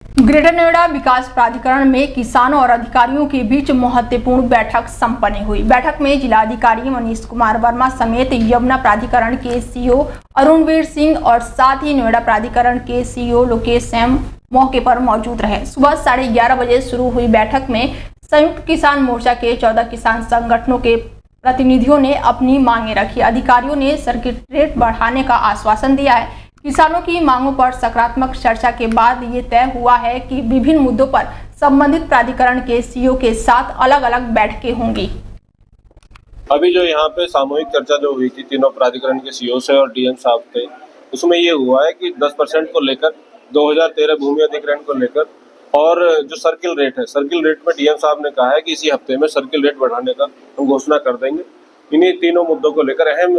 Greater Noida विकास प्राधिकरण में किसानों और अधिकारियों के बीच महत्वपूर्ण बैठक संपन्न हुई। बैठक में जिलाधिकारी मनीष कुमार वर्मा समेत यमुना प्राधिकरण के सीईओ अरुणवीर सिंह और साथ ही नोएडा प्राधिकरण के सीईओ लोकेश एम मौके पर मौजूद रहे। सुबह 11:30 बजे शुरू हुई बैठक में संयुक्त किसान मोर्चा के 14 किसान संगठनों के प्रतिनिधियों ने अपनी मांगे रखी। अधिकारियों ने सर्किट रेट बढ़ाने का आश्वासन दिया है। किसानों की मांगों पर सकारात्मक चर्चा के बाद ये तय हुआ है कि विभिन्न मुद्दों पर संबंधित प्राधिकरण के सीईओ के साथ अलग अलग बैठकें होंगी। अभी जो यहाँ पे सामूहिक चर्चा जो हुई थी तीनों प्राधिकरण के सीईओ से और डीएम साहब थे, उसमें ये हुआ है कि 10% को लेकर 2013 भूमि अधिग्रहण को लेकर और जो सर्किल रेट है, सर्किल रेट में डीएम साहब ने कहा है कि इसी हफ्ते में सर्किल रेट बढ़ाने का हम घोषणा कर देंगे। इन्हीं तीनों मुद्दों को लेकर अहम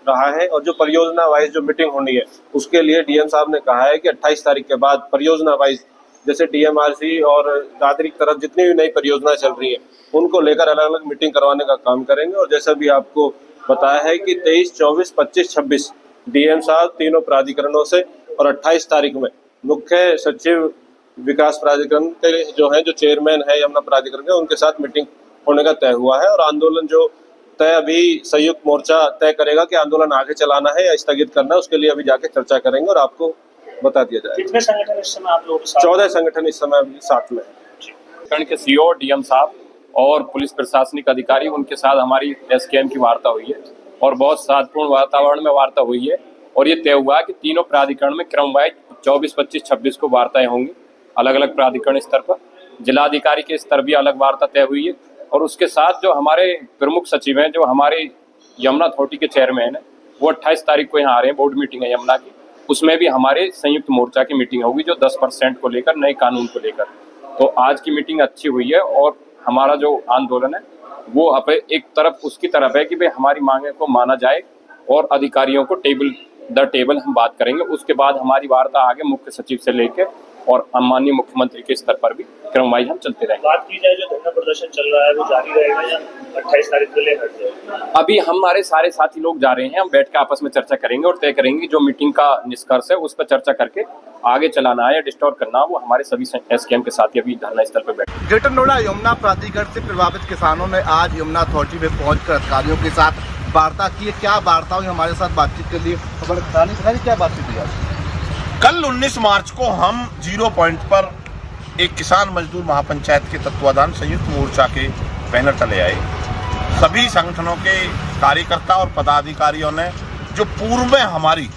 रहा है और जो परियोजना वाइज जो मीटिंग होनी है उसके लिए डीएम साहब ने कहा है कि 28 तारीख के बाद परियोजना वाइज जैसे डीएमआरसी और दादरी की तरफ जितनी भी नई परियोजनाएं चल रही हैं उनको लेकर अलग अलग मीटिंग करवाने का काम करेंगे। और जैसा भी आपको बताया है कि 23, 24, 25, 26 डीएम साहब तीनों प्राधिकरणों से और 28 तारीख में मुख्य सचिव विकास प्राधिकरण के जो चेयरमैन है यमुना प्राधिकरण के, उनके साथ मीटिंग होने का तय हुआ है। और आंदोलन जो तय अभी संयुक्त मोर्चा तय करेगा कि आंदोलन आगे चलाना है या स्थगित करना है, उसके लिए अभी जाके चर्चा करेंगे और आपको बता दिया जाएगा। कितने संगठन इस समय आप लोगों के साथ? 14 संगठन इस समय अभी साथ में है। के सीईओ, डीएम साहब और पुलिस प्रशासनिक अधिकारी, उनके साथ हमारी एसकेएम की वार्ता हुई है और बहुत शांतिपूर्ण वातावरण में वार्ता हुई है। और ये तय हुआ है कि तीनों प्राधिकरण में क्रमवाइज 24, 25, 26 को वार्ताएं होंगी अलग अलग प्राधिकरण स्तर पर। जिलाधिकारी के स्तर भी अलग वार्ता तय हुई है। और उसके साथ जो हमारे प्रमुख सचिव हैं, जो हमारे यमुना अथॉरिटी के चेयरमैन हैं, वो 28 तारीख को यहाँ आ रहे हैं। बोर्ड मीटिंग है यमुना की, उसमें भी हमारे संयुक्त मोर्चा की मीटिंग होगी जो 10% को लेकर, नए कानून को लेकर। तो आज की मीटिंग अच्छी हुई है और हमारा जो आंदोलन है वो अब एक तरफ उसकी तरफ है कि भाई हमारी मांगे को माना जाए और अधिकारियों को टेबल हम बात करेंगे। उसके बाद हमारी वार्ता आगे मुख्य सचिव से लेकर और माननीय मुख्यमंत्री के स्तर पर भी क्रमवाइज हम चलते रहेंगे। बात की जाए जो धरना प्रदर्शन चल रहा है वो जारी रहेगा या 28 तारीख के लिए हट जाएगा? अभी हमारे सारे साथी लोग जा रहे हैं, हम बैठ के आपस में चर्चा करेंगे और तय करेंगे जो मीटिंग का निष्कर्ष है उस पर चर्चा करके आगे चलाना है या डिस्टर्ब करना, वो हमारे सभी एसकेएम के साथी अभी धरना स्थल पर बैठे। ग्रेटर नोएडा यमुना प्राधिकरण से प्रभावित किसानों ने आज यमुना अथॉरिटी में पहुंचकर अधिकारियों के साथ वार्ता की। क्या वार्ता हुई, हमारे साथ बातचीत के लिए क्या बातचीत हुई? कल 19 मार्च को हम 0 पॉइंट पर एक किसान मजदूर महापंचायत के तत्वाधान संयुक्त मोर्चा के बैनर तले आए। सभी संगठनों के कार्यकर्ता और पदाधिकारियों ने, जो पूर्व में हमारी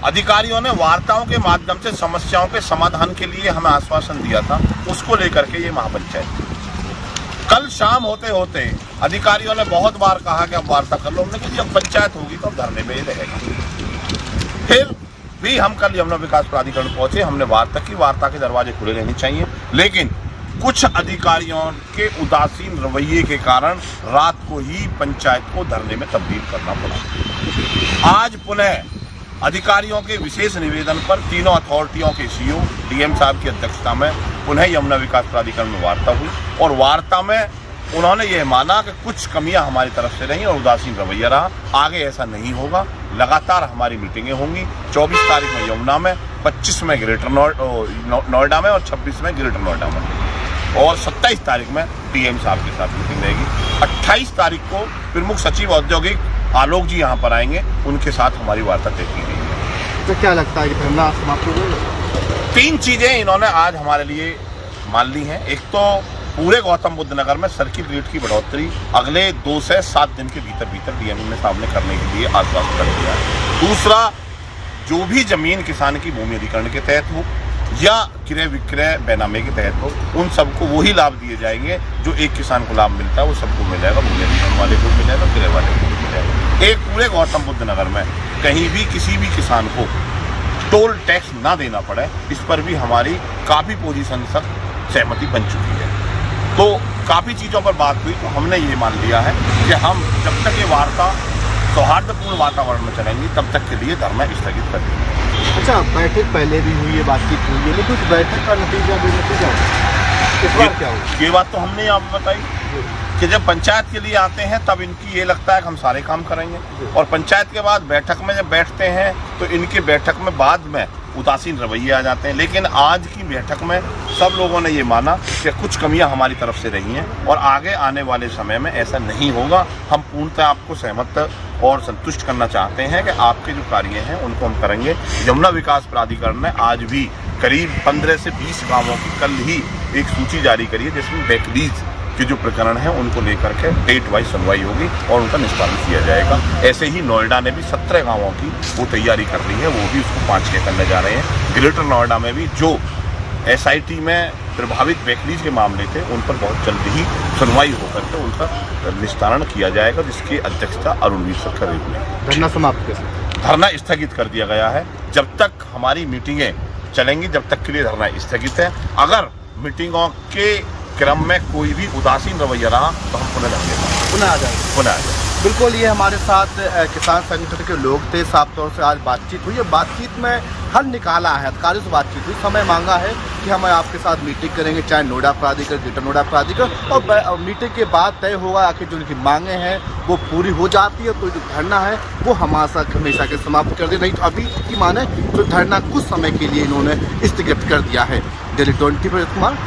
अधिकारियों ने वार्ताओं के माध्यम से समस्याओं के समाधान के लिए हमें आश्वासन दिया था, उसको लेकर के ये महापंचायत कल शाम होते होते अधिकारियों ने बहुत बार कहा कि अब वार्ता कर लो। हमने कहा जब पंचायत होगी तो धरने में ही रहेगा। फिर भी हम कल यमुना विकास प्राधिकरण पहुंचे, हमने वार्ता की। वार्ता के दरवाजे खुले रहने चाहिए, लेकिन कुछ अधिकारियों के उदासीन रवैये के कारण रात को ही पंचायत को धरने में तब्दील करना पड़ा। आज पुनः अधिकारियों के विशेष निवेदन पर तीनों अथॉरिटियों के सीईओ, डीएम साहब की अध्यक्षता में पुनः यमुना विकास प्राधिकरण में वार्ता हुई और वार्ता में उन्होंने ये माना कि कुछ कमियां हमारी तरफ से रहीं और उदासीन रवैया रहा। आगे ऐसा नहीं होगा, लगातार हमारी मीटिंगें होंगी। 24 तारीख में यमुना में, 25 में ग्रेटर नोएडा में और 26 में ग्रेटर नोएडा में और 27 तारीख में डीएम साहब के साथ मीटिंग रहेगी। 28 तारीख को प्रमुख सचिव औद्योगिक आलोक जी यहाँ पर आएंगे, उनके साथ हमारी वार्ता तय की गई है। तो क्या लगता है कि धरना समाप्त हो गया? 3 चीजें इन्होंने आज हमारे लिए मान ली हैं। एक तो पूरे गौतम बुद्ध नगर में सर्किल रेट की बढ़ोतरी अगले 2 से 7 दिन के भीतर डीएम ने सामने करने के लिए आश्वासन कर दिया है। दूसरा, जो भी जमीन किसान की भूमि अधिग्रहण के तहत हो या क्रय विक्रय बैनामे के तहत हो, उन सबको वही लाभ दिए जाएंगे जो एक किसान को लाभ मिलता है, वो सबको मिल जाएगा। भूमि अधिग्रहण वाले को मिल जाएगा, क्रय वाले को मिल जाएगा। एक पूरे गौतम बुद्ध नगर में कहीं भी किसी भी किसान को टोल टैक्स ना देना पड़े, इस पर भी हमारी काफ़ी पोजीशन तक सहमति बन चुकी है। तो काफ़ी चीज़ों पर बात हुई, तो हमने ये मान लिया है कि हम जब तक ये वार्ता सौहार्दपूर्ण वातावरण में चलेंगी तब तक के लिए धरना स्थगित कर देंगे। अच्छा, बैठक पहले भी हुई है, बातचीत हुई है, लेकिन कुछ बैठक का नतीजा इस बार क्या होगा? ये बात तो हमने आपको बताई कि जब पंचायत के लिए आते हैं तब इनकी ये लगता है कि हम सारे काम करेंगे, और पंचायत के बाद बैठक में जब बैठते हैं तो इनकी बैठक में बाद में उदासीन रवैये आ जाते हैं। लेकिन आज की बैठक में सब लोगों ने ये माना कि कुछ कमियां हमारी तरफ से रही हैं और आगे आने वाले समय में ऐसा नहीं होगा। हम पूर्णतः आपको सहमत और संतुष्ट करना चाहते हैं कि आपके जो कार्य हैं उनको हम करेंगे। यमुना विकास प्राधिकरण ने आज भी करीब 15 से 20 गांवों की कल ही एक सूची जारी करी है, जिसमें बैकलीज के जो प्रकरण हैं उनको लेकर के डेट वाइज सुनवाई होगी और उनका निष्पादन किया जाएगा। ऐसे ही नोएडा ने भी 17 गांवों की वो तैयारी कर रही है, वो भी उसको 5 के करने जा रहे हैं। ग्रेटर नोएडा में भी जो SIT में प्रभावित बैकलीज के मामले थे उन पर बहुत जल्द ही सुनवाई होकर के उनका निस्तारण किया जाएगा, जिसकी अध्यक्षता अरुणवीर सर करेंगे। धरना समाप्त कैसे? धरना स्थगित कर दिया गया है। जब तक हमारी मीटिंगें चलेंगी जब तक के लिए धरना स्थगित है। अगर मीटिंगों के क्रम में कोई भी उदासीन रवैया रहा तो हम पुनः पुनः आ जाएंगे। बिल्कुल, ये हमारे साथ किसान संगठन के लोग थे। साफ तौर से आज बातचीत हुई है, बातचीत में हल निकाला है, अधिकारियों से बातचीत हुई, समय मांगा है कि हम आपके साथ मीटिंग करेंगे, चाहे नोएडा प्राधिकरण, ग्रेटर नोएडा प्राधिकरण, और मीटिंग के बाद तय होगा आखिर जो उनकी मांगे हैं वो पूरी हो जाती है तो जो धरना है वो हमेशा के समाप्त कर दे। नहीं तो अभी की माने तो धरना कुछ समय के लिए इन्होंने स्थगित कर दिया है। दिल्ली 24 कुमार।